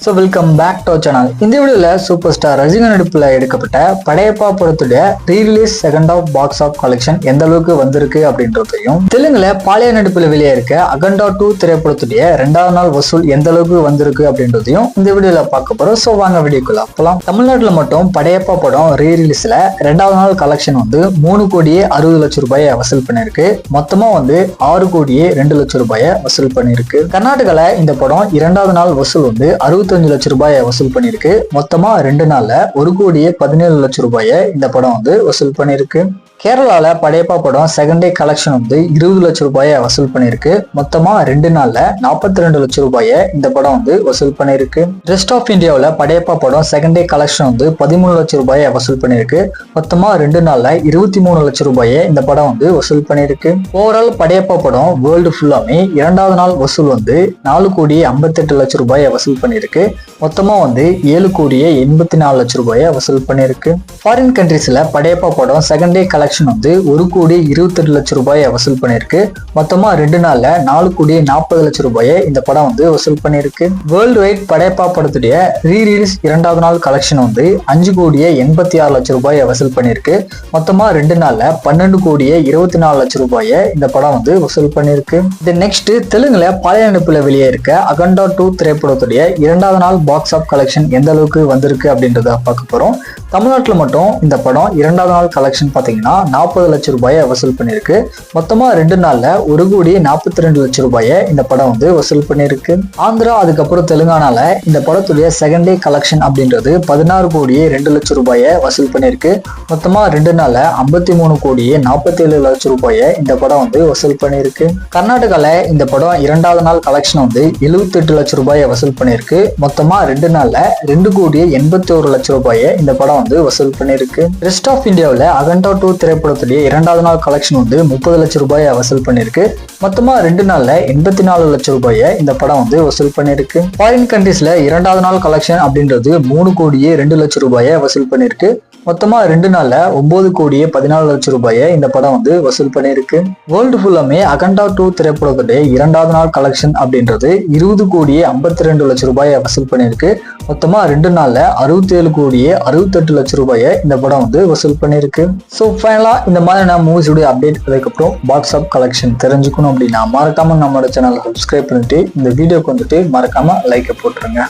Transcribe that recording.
So welcome back to channel. இந்த வீடியோவில் super star Rajini நடிப்பில் எடுக்கப்பட்ட படையப்பா படத்துடைய rerelease second half box office collection எந்த அளவுக்கு வந்திருக்கு அப்படின்றதையும், தெலுங்குல பாலிய நடிப்பில் வெளியே இருக்க அகண்டா 2 திரைப்படத்துடைய 2வது நாள் வசூல் எந்த அளவுக்கு வந்திருக்கு அப்படின்றதையும் இந்த வீடியோல பார்க்க போறோம். ஸோ வாங்க வீடியோக்குள்ள போலாம். தமிழ்நாட்டில் மட்டும் படையப்பா படம் ரீரிலீஸ்ல 2வது நாள் கலெக்ஷன் 3 கோடியே 60 லட்சம் ரூபாயை வசூல் பண்ணிருக்கு. மொத்தமா 6 கோடியே 2 லட்சம் ரூபாயை வசூல் பண்ணிருக்கு. கர்நாடகால இந்த படம் 2வது நாள் வசூல் 65 லட்சம் ரூபாயை வசூல் பண்ணிருக்கு. மொத்தமா 2 நாள்ல 1 கோடியே 17 லட்சம் ரூபாயை இந்த படம் வசூல் பண்ணிருக்கு. கேரளால படையப்பா படம் செகண்ட் டே கலெக்ஷன் 20 லட்சம் ரூபாயை வசூல் பண்ணிருக்கு. மொத்தமா 2 நாள்ல 42 லட்சம் ரூபாயை இந்த படம் வசூல் பண்ணிருக்கு. ரெஸ்ட் ஆஃப் இந்தியாவில் படையப்பா படம் செகண்ட் டே கலெக்ஷன் 13 லட்சம் ரூபாயை வசூல் பண்ணிருக்கு. மொத்தமா 2 நாள்ல 23 லட்சம் ரூபாயை இந்த படம் வசூல் பண்ணிருக்கு. ஓவரால் படையப்பா படம் வேர்ல்டு ஃபுல்லாமே 2வது நாள் வசூல் 4 கோடியே 58 லட்சம் ரூபாயை வசூல் பண்ணிருக்கு. மொத்தமா 7 கோடியே 84 லட்சம் ரூபாயை வசூல் பண்ணிருக்கு. ஃபாரின் கண்ட்ரீஸ்ல படையப்பா படம் செகண்ட் டே கலெக்ஷன் 1 கோடி 28 லட்சம் ரூபாயை வசூல் பண்ணிருக்கு. மொத்தமா 2 நாள்ல 4 கோடி 40 லட்சம் ரூபாயை இந்த படம் வசூல் பண்ணிருக்கு. வேர்ல்டு வைட் படையப்பா படத்துடைய ரீரிலீஸ் 2வது நாள் கலெக்ஷன் 5 கோடியே 86 லட்சம் ரூபாயை வசூல் பண்ணிருக்கு. மொத்தமா 2 நாள்ல 12 கோடியே 24 லட்சம் ரூபாயை இந்த படம் வசூல் பண்ணிருக்கு. இது நெக்ஸ்ட் தெலுங்குல பாலிய நடிப்புல வெளியே இருக்க அகண்டா 2 திரைப்படத்துடைய 2வது நாள் பாக்ஸ் ஆஃப் கலெக்ஷன் எந்த அளவுக்கு வந்திருக்கு அப்படின்றத பார்க்க போறோம். தமிழ்நாட்டில் மட்டும் இந்த படம் 2வது நாள் கலெக்ஷன் பாத்தீங்கன்னா 40 லட்சம் ரூபாயை வசூல் பண்ணிருக்கு. மொத்தமா 2 நாள்ல 1 கோடி 42 லட்சம் ரூபாயை இந்த படம் வசூல் பண்ணிருக்கு. ஆந்திரா அதுக்கப்புறம் தெலுங்கானால இந்த படத்துடைய செகண்ட் டே கலெக்ஷன் அப்படின்றது 16 கோடியே 2 லட்சம் ரூபாயை வசூல் பண்ணிருக்கு. மொத்தமா 2 நாள்ல 53 கோடியே 47 லட்சம் ரூபாயை இந்த படம் வசூல் பண்ணிருக்கு. கர்நாடகால இந்த படம் 2வது நாள் கலெக்ஷன் 78 லட்சம் ரூபாயை வசூல் பண்ணிருக்கு. மொத்தமா 2 நாள்ல 2 கோடியே 81 லட்சம் ரூபாயை இந்த படம் வசூல் பண்ணிருக்கு. ரெஸ்ட் ஆஃப் இந்தியாவில் அகண்டா 2 திரைப்படத்துடைய 2வது நாள் கலெக்ஷன் 30 லட்சம் ரூபாயை வசூல் பண்ணிருக்கு. மொத்தமா 2 நாள்ல 84 லட்சம் ரூபாயை இந்த படம் வசூல் பண்ணிருக்கு. ஃபாரின் கண்ட்ரீஸ்ல 2வது நாள் கலெக்ஷன் அப்படின்றது 3 கோடியே 2 லட்சம் ரூபாயை வசூல் பண்ணிருக்கு. மொத்தமா 2 நாள்ல 9 கோடியே 14 லட்சம் ரூபாயை இந்த படம் வசூல் பண்ணிருக்கு. வேர்ல்டு ஃபுல்லாமே அகண்டா 2 திரைப்படத்துடைய 2வது நாள் கலெக்ஷன் அப்படின்றது 20 கோடியே 52 லட்சம் ரூபாயை வசூல் பண்ணிருக்கு. மொத்தமா 2 நாள்ல 67 கோடியே 68 லட்சம் ரூபாயை இந்த படம் வசூல் பண்ணிருக்கு. ஸோ ஃபைனலா இந்த மாதிரியான மூவிஸோட அப்டேட் அதுக்கப்புறம் பாக்ஸ் ஆஃப் கலெக்ஷன் தெரிஞ்சுக்கணும் அப்படின்னா மறக்காம நம்மளோட சேனலை சப்ஸ்கிரைப் பண்ணிட்டு இந்த வீடியோக்கு மறக்காம லைக்கை போட்டுருங்க.